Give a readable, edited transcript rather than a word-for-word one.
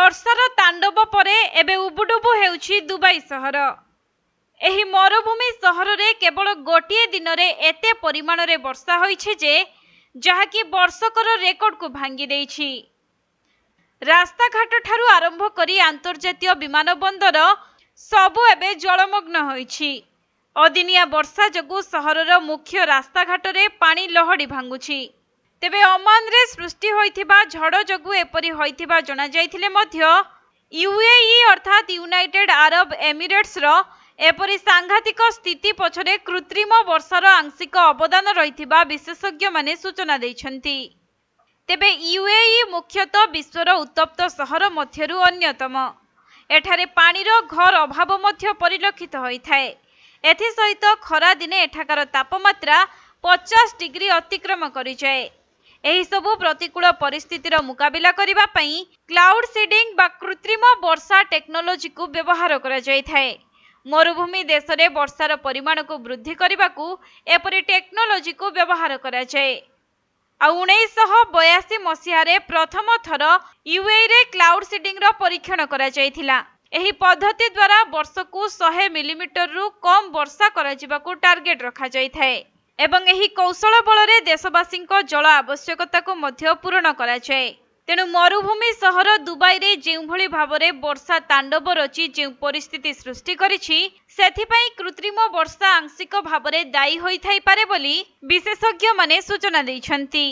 ବର୍ଷାର ତାଣ୍ଡବ ପରେ ଏବେ ଉବୁଡୁବୁ ହେଉଛି ଦୁବାଇ ସହର। ଏହି ମରୁଭୂମି ସହରରେ କେବଳ ଗୋଟିଏ ଦିନରେ ଏତେ ପରିମାଣରେ ବର୍ଷା ହୋଇଛି ଯେ ଯାହାକି ବର୍ଷକର ରେକର୍ଡକୁ ଭାଙ୍ଗି ଦେଇଛି। ରାସ୍ତାଘାଟ ଠାରୁ ଆରମ୍ଭ କରି ଆନ୍ତର୍ଜାତୀୟ ବିମାନ ବନ୍ଦର ସବୁ ଏବେ ଜଳମଗ୍ନ ହୋଇଛି। ଅଦିନିଆ ବର୍ଷା ଯୋଗୁଁ ସହରର ମୁଖ୍ୟ ରାସ୍ତାଘାଟରେ ପାଣି ଲହଡ଼ି ଭାଙ୍ଗୁଛି। ତେବେ ଓମାନରେ ସୃଷ୍ଟି ହୋଇଥିବା ଝଡ଼ ଯୋଗୁଁ ଏପରି ହୋଇଥିବା ଜଣାଯାଇଥିଲେ ମଧ୍ୟ ୟୁଏଇ ଅର୍ଥାତ୍ ୟୁନାଇଟେଡ୍ ଆରବ ଏମିରେଟ୍ସର ଏପରି ସାଂଘାତିକ ସ୍ଥିତି ପଛରେ କୃତ୍ରିମ ବର୍ଷାର ଆଂଶିକ ଅବଦାନ ରହିଥିବା ବିଶେଷଜ୍ଞମାନେ ସୂଚନା ଦେଇଛନ୍ତି। ତେବେ ୟୁଏଇ ମୁଖ୍ୟତଃ ବିଶ୍ୱର ଉତ୍ତପ୍ତ ସହର ମଧ୍ୟରୁ ଅନ୍ୟତମ। ଏଠାରେ ପାଣିର ଘୋର ଅଭାବ ମଧ୍ୟ ପରିଲକ୍ଷିତ ହୋଇଥାଏ। ଏଥିସହିତ ଖରାଦିନେ ଏଠାକାର ତାପମାତ୍ରା 50 ଡିଗ୍ରୀ ଅତିକ୍ରମ କରିଯାଏ। ଏହିସବୁ ପ୍ରତିକୂଳ ପରିସ୍ଥିତିର ମୁକାବିଲା କରିବା ପାଇଁ କ୍ଲାଉଡ୍ ସିଡିଂ ବା କୃତ୍ରିମ ବର୍ଷା ଟେକ୍ନୋଲୋଜିକୁ ବ୍ୟବହାର କରାଯାଇଥାଏ। ମରୁଭୂମି ଦେଶରେ ବର୍ଷାର ପରିମାଣକୁ ବୃଦ୍ଧି କରିବାକୁ ଏପରି ଟେକ୍ନୋଲୋଜିକୁ ବ୍ୟବହାର କରାଯାଏ। ଆଉ 1982 ମସିହାରେ ପ୍ରଥମ ଥର ୟୁଏଇରେ କ୍ଲାଉଡ୍ ସିଡିଂର ପରୀକ୍ଷଣ କରାଯାଇଥିଲା। ଏହି ପଦ୍ଧତି ଦ୍ୱାରା ବର୍ଷକୁ 100 ମିଲିମିଟରରୁ କମ୍ ବର୍ଷା କରାଯିବାକୁ ଟାର୍ଗେଟ ରଖାଯାଇଥାଏ ଏବଂ ଏହି କୌଶଳ ବଳରେ ଦେଶବାସୀଙ୍କ ଜଳ ଆବଶ୍ୟକତାକୁ ମଧ୍ୟ ପୂରଣ କରାଯାଏ। ତେଣୁ ମରୁଭୂମି ସହର ଦୁବାଇରେ ଯେଉଁଭଳି ଭାବରେ ବର୍ଷା ତାଣ୍ଡବ ରଚି ଯେଉଁ ପରିସ୍ଥିତି ସୃଷ୍ଟି କରିଛି ସେଥିପାଇଁ କୃତ୍ରିମ ବର୍ଷା ଆଂଶିକ ଭାବରେ ଦାୟୀ ହୋଇଥାଇପାରେ ବୋଲି ବିଶେଷଜ୍ଞମାନେ ସୂଚନା ଦେଇଛନ୍ତି।